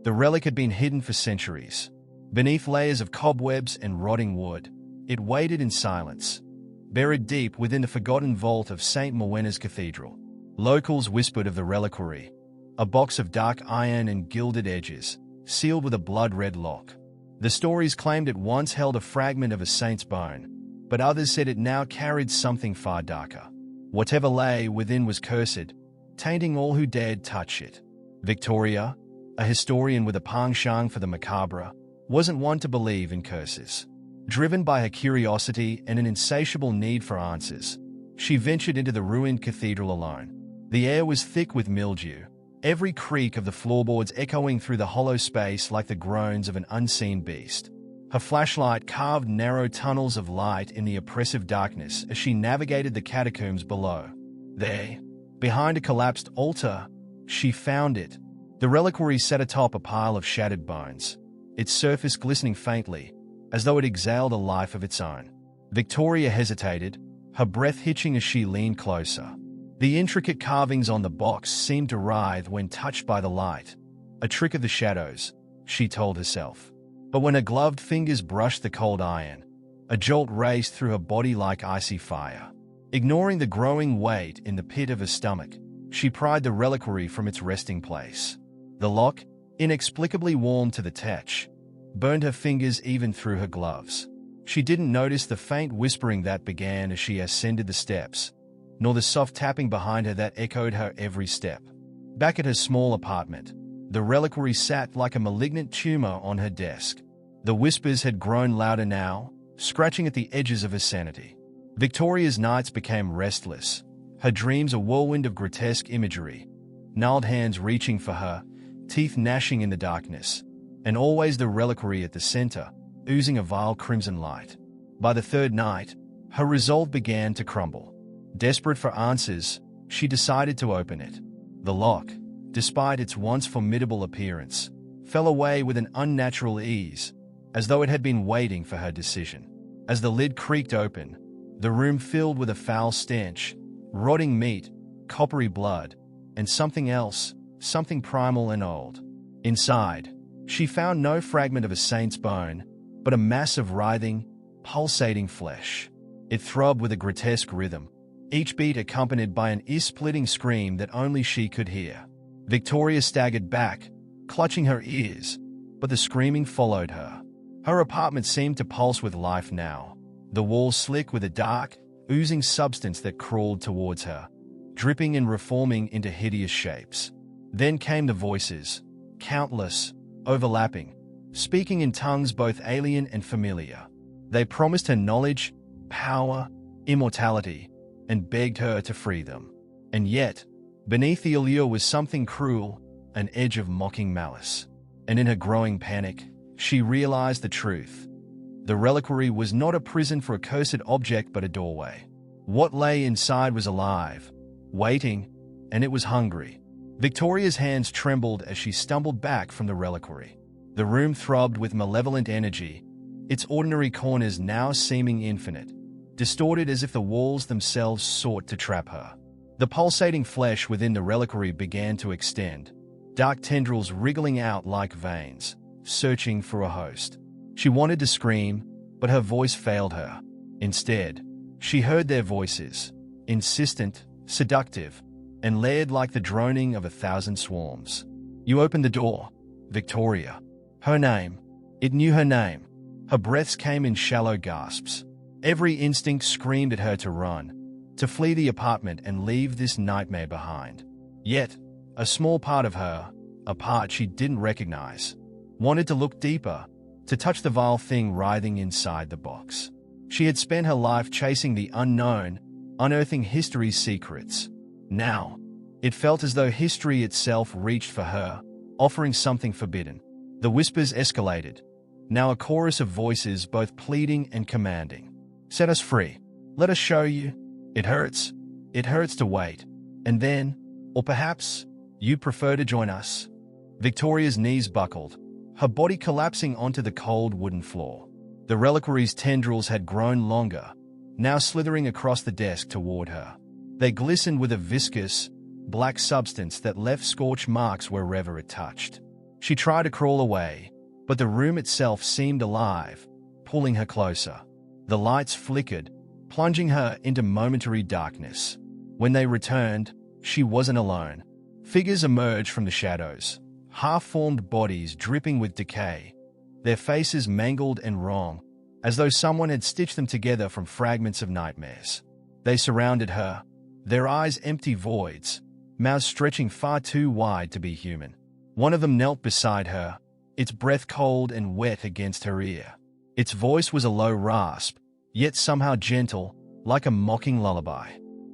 The relic had been hidden for centuries. Beneath layers of cobwebs and rotting wood, it waited in silence, buried deep within the forgotten vault of St. Mowena's Cathedral. Locals whispered of the reliquary, a box of dark iron and gilded edges, sealed with a blood-red lock. The stories claimed it once held a fragment of a saint's bone, but others said it now carried something far darker. Whatever lay within was cursed, tainting all who dared touch it. Victoria, a historian with a penchant for the macabre, wasn't one to believe in curses. Driven by her curiosity and an insatiable need for answers, she ventured into the ruined cathedral alone. The air was thick with mildew, every creak of the floorboards echoing through the hollow space like the groans of an unseen beast. Her flashlight carved narrow tunnels of light in the oppressive darkness as she navigated the catacombs below. There, behind a collapsed altar, she found it. The reliquary sat atop a pile of shattered bones, its surface glistening faintly, as though it exhaled a life of its own. Victoria hesitated, her breath hitching as she leaned closer. The intricate carvings on the box seemed to writhe when touched by the light, a trick of the shadows, she told herself. But when her gloved fingers brushed the cold iron, a jolt raced through her body like icy fire. Ignoring the growing weight in the pit of her stomach, she pried the reliquary from its resting place. The lock, inexplicably warm to the touch, burned her fingers even through her gloves. She didn't notice the faint whispering that began as she ascended the steps, nor the soft tapping behind her that echoed her every step. Back at her small apartment, the reliquary sat like a malignant tumor on her desk. The whispers had grown louder now, scratching at the edges of her sanity. Victoria's nights became restless, her dreams a whirlwind of grotesque imagery, gnarled hands reaching for her, teeth gnashing in the darkness, and always the reliquary at the center, oozing a vile crimson light. By the third night, her resolve began to crumble. Desperate for answers, she decided to open it. The lock, despite its once formidable appearance, fell away with an unnatural ease, as though it had been waiting for her decision. As the lid creaked open, the room filled with a foul stench, rotting meat, coppery blood, and something else, something primal and old. Inside, she found no fragment of a saint's bone, but a mass of writhing, pulsating flesh. It throbbed with a grotesque rhythm, each beat accompanied by an ear-splitting scream that only she could hear. Victoria staggered back, clutching her ears, but the screaming followed her. Her apartment seemed to pulse with life now, the walls slick with a dark, oozing substance that crawled towards her, dripping and reforming into hideous shapes. Then came the voices, countless, overlapping, speaking in tongues both alien and familiar. They promised her knowledge, power, immortality, and begged her to free them. And yet, beneath the allure was something cruel, an edge of mocking malice. And in her growing panic, she realized the truth. The reliquary was not a prison for a cursed object but a doorway. What lay inside was alive, waiting, and it was hungry. Victoria's hands trembled as she stumbled back from the reliquary. The room throbbed with malevolent energy, its ordinary corners now seeming infinite, distorted as if the walls themselves sought to trap her. The pulsating flesh within the reliquary began to extend, dark tendrils wriggling out like veins, searching for a host. She wanted to scream, but her voice failed her. Instead, she heard their voices, insistent, seductive, and layered like the droning of 1,000 swarms. You opened the door, Victoria. Her name. It knew her name. Her breaths came in shallow gasps. Every instinct screamed at her to run, to flee the apartment and leave this nightmare behind. Yet, a small part of her, a part she didn't recognize, wanted to look deeper, to touch the vile thing writhing inside the box. She had spent her life chasing the unknown, unearthing history's secrets. Now, it felt as though history itself reached for her, offering something forbidden. The whispers escalated, now a chorus of voices both pleading and commanding. Set us free. Let us show you. It hurts. It hurts to wait. And then, or perhaps, you prefer to join us. Victoria's knees buckled, her body collapsing onto the cold wooden floor. The reliquary's tendrils had grown longer, now slithering across the desk toward her. They glistened with a viscous, black substance that left scorch marks wherever it touched. She tried to crawl away, but the room itself seemed alive, pulling her closer. The lights flickered, plunging her into momentary darkness. When they returned, she wasn't alone. Figures emerged from the shadows, half-formed bodies dripping with decay, their faces mangled and wrong, as though someone had stitched them together from fragments of nightmares. They surrounded her, their eyes empty voids, mouths stretching far too wide to be human. One of them knelt beside her, its breath cold and wet against her ear. Its voice was a low rasp, yet somehow gentle, like a mocking lullaby.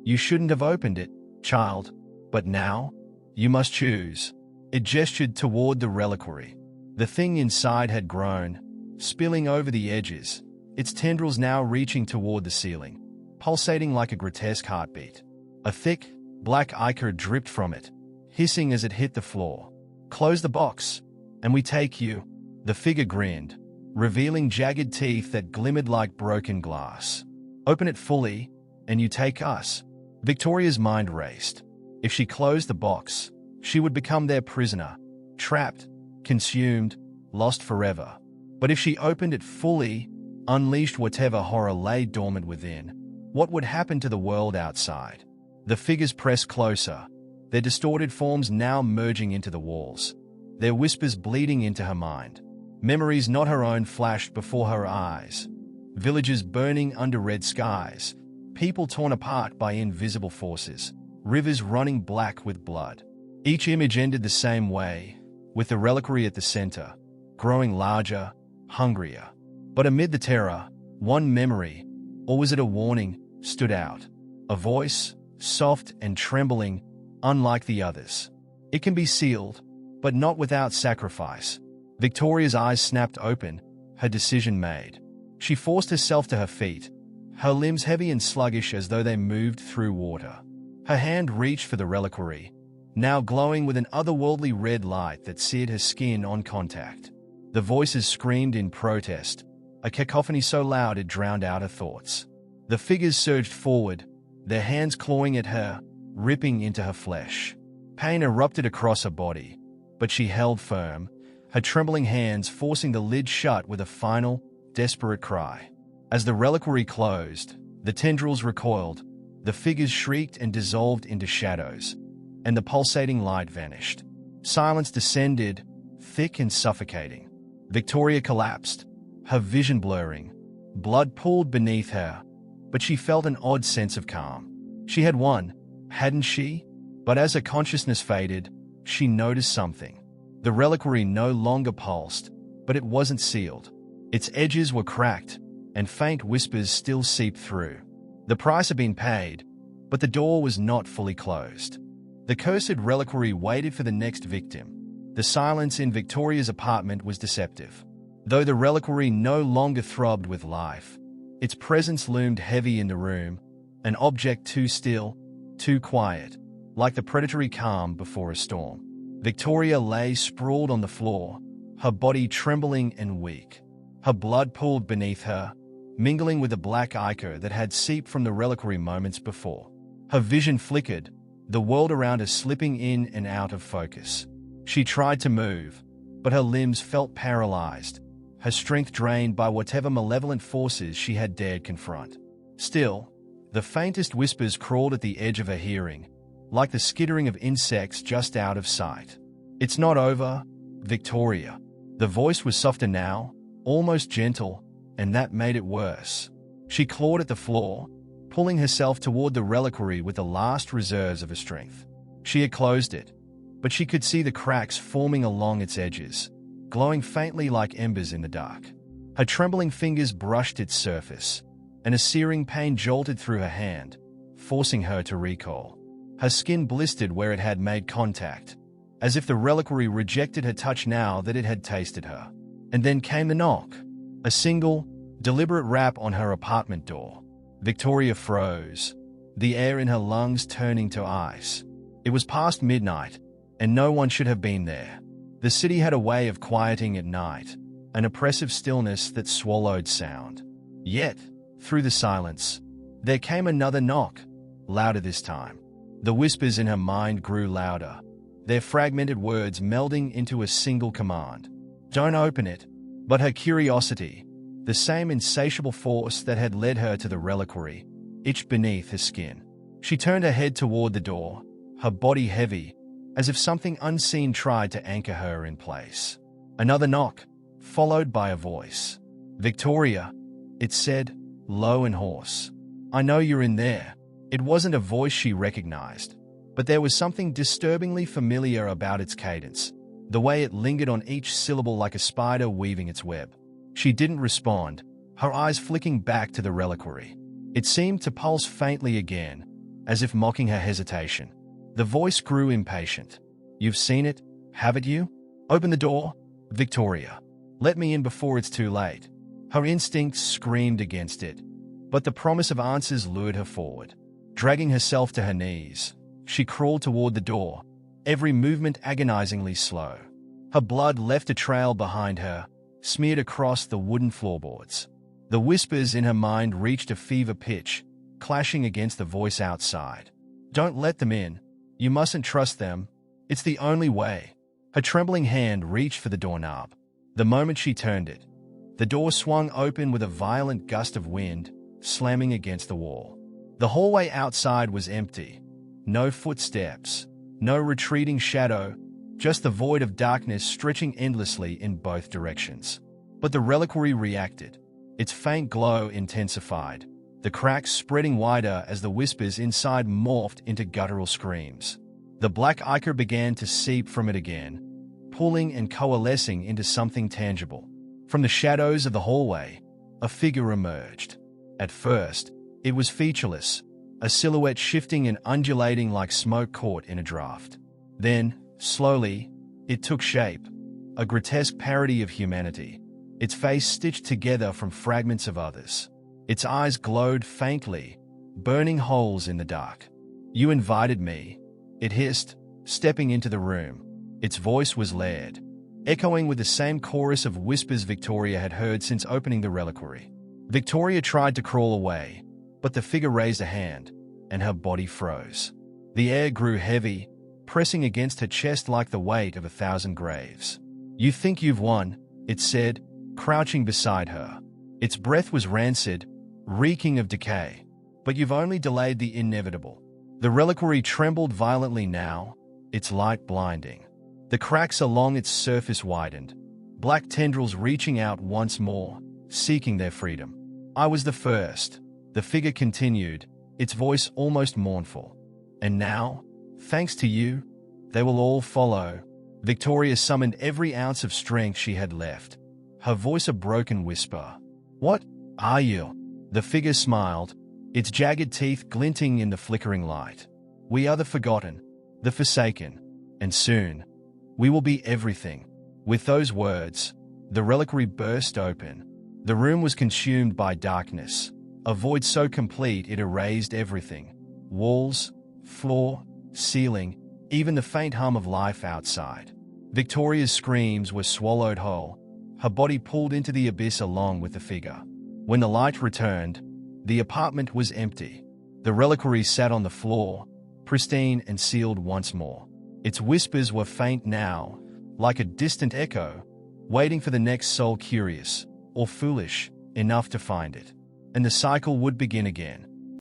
"You shouldn't have opened it, child, but now, you must choose." It gestured toward the reliquary. The thing inside had grown, spilling over the edges, its tendrils now reaching toward the ceiling, pulsating like a grotesque heartbeat. A thick, black ichor dripped from it, hissing as it hit the floor. "Close the box, and we take you." The figure grinned, revealing jagged teeth that glimmered like broken glass. "Open it fully, and you take us." Victoria's mind raced. If she closed the box, she would become their prisoner, trapped, consumed, lost forever. But if she opened it fully, unleashed whatever horror lay dormant within, what would happen to the world outside? The figures pressed closer, their distorted forms now merging into the walls, their whispers bleeding into her mind. Memories not her own flashed before her eyes. Villages burning under red skies, people torn apart by invisible forces, rivers running black with blood. Each image ended the same way, with the reliquary at the center, growing larger, hungrier. But amid the terror, one memory, or was it a warning, stood out. A voice, soft and trembling, unlike the others. "It can be sealed, but not without sacrifice." Victoria's eyes snapped open, her decision made. She forced herself to her feet, her limbs heavy and sluggish as though they moved through water. Her hand reached for the reliquary, now glowing with an otherworldly red light that seared her skin on contact. The voices screamed in protest, a cacophony so loud it drowned out her thoughts. The figures surged forward, their hands clawing at her, ripping into her flesh. Pain erupted across her body, but she held firm, her trembling hands forcing the lid shut with a final, desperate cry. As the reliquary closed, the tendrils recoiled, the figures shrieked and dissolved into shadows, and the pulsating light vanished. Silence descended, thick and suffocating. Victoria collapsed, her vision blurring. Blood pooled beneath her, but she felt an odd sense of calm. She had won, hadn't she? But as her consciousness faded, she noticed something. The reliquary no longer pulsed, but it wasn't sealed. Its edges were cracked, and faint whispers still seeped through. The price had been paid, but the door was not fully closed. The cursed reliquary waited for the next victim. The silence in Victoria's apartment was deceptive. Though the reliquary no longer throbbed with life, its presence loomed heavy in the room, an object too still, too quiet, like the predatory calm before a storm. Victoria lay sprawled on the floor, her body trembling and weak. Her blood pooled beneath her, mingling with the black ichor that had seeped from the reliquary moments before. Her vision flickered, the world around her slipping in and out of focus. She tried to move, but her limbs felt paralyzed, her strength drained by whatever malevolent forces she had dared confront. Still, the faintest whispers crawled at the edge of her hearing, like the skittering of insects just out of sight. "It's not over, Victoria." The voice was softer now, almost gentle, and that made it worse. She clawed at the floor, pulling herself toward the reliquary with the last reserves of her strength. She had closed it, but she could see the cracks forming along its edges, glowing faintly like embers in the dark. Her trembling fingers brushed its surface, and a searing pain jolted through her hand, forcing her to recoil. Her skin blistered where it had made contact, as if the reliquary rejected her touch now that it had tasted her. And then came the knock, a single, deliberate rap on her apartment door. Victoria froze, the air in her lungs turning to ice. It was past midnight, and no one should have been there. The city had a way of quieting at night, an oppressive stillness that swallowed sound. Yet, through the silence, there came another knock, louder this time. The whispers in her mind grew louder, their fragmented words melding into a single command. Don't open it. But her curiosity, the same insatiable force that had led her to the reliquary, itched beneath her skin. She turned her head toward the door, her body heavy, as if something unseen tried to anchor her in place. Another knock, followed by a voice. "Victoria," it said, low and hoarse. "I know you're in there." It wasn't a voice she recognized, but there was something disturbingly familiar about its cadence, the way it lingered on each syllable like a spider weaving its web. She didn't respond, her eyes flicking back to the reliquary. It seemed to pulse faintly again, as if mocking her hesitation. The voice grew impatient. "You've seen it, haven't you? Open the door, Victoria. Let me in before it's too late." Her instincts screamed against it, but the promise of answers lured her forward. Dragging herself to her knees, she crawled toward the door, every movement agonizingly slow. Her blood left a trail behind her, smeared across the wooden floorboards. The whispers in her mind reached a fever pitch, clashing against the voice outside. "Don't let them in. You mustn't trust them. It's the only way." Her trembling hand reached for the doorknob. The moment she turned it, the door swung open with a violent gust of wind, slamming against the wall. The hallway outside was empty. No footsteps, no retreating shadow, just the void of darkness stretching endlessly in both directions. But the reliquary reacted. Its faint glow intensified, the cracks spreading wider as the whispers inside morphed into guttural screams. The black ichor began to seep from it again, pulling and coalescing into something tangible. From the shadows of the hallway, a figure emerged. At first, it was featureless, a silhouette shifting and undulating like smoke caught in a draft. Then, slowly, it took shape, a grotesque parody of humanity, its face stitched together from fragments of others. Its eyes glowed faintly, burning holes in the dark. "You invited me," it hissed, stepping into the room. Its voice was layered, echoing with the same chorus of whispers Victoria had heard since opening the reliquary. Victoria tried to crawl away, but the figure raised a hand, and her body froze. The air grew heavy, pressing against her chest like the weight of 1,000 graves. "You think you've won," it said, crouching beside her. Its breath was rancid, reeking of decay. "But you've only delayed the inevitable." The reliquary trembled violently now, its light blinding. The cracks along its surface widened, black tendrils reaching out once more, seeking their freedom. "I was the first," the figure continued, its voice almost mournful. "And now, thanks to you, they will all follow." Victoria summoned every ounce of strength she had left, her voice a broken whisper. "What are you?" The figure smiled, its jagged teeth glinting in the flickering light. "We are the forgotten, the forsaken, and soon, we will be everything." With those words, the reliquary burst open. The room was consumed by darkness, a void so complete it erased everything. Walls, floor, ceiling, even the faint hum of life outside. Victoria's screams were swallowed whole, her body pulled into the abyss along with the figure. When the light returned, the apartment was empty. The reliquary sat on the floor, pristine and sealed once more. Its whispers were faint now, like a distant echo, waiting for the next soul curious, or foolish, enough to find it. And the cycle would begin again.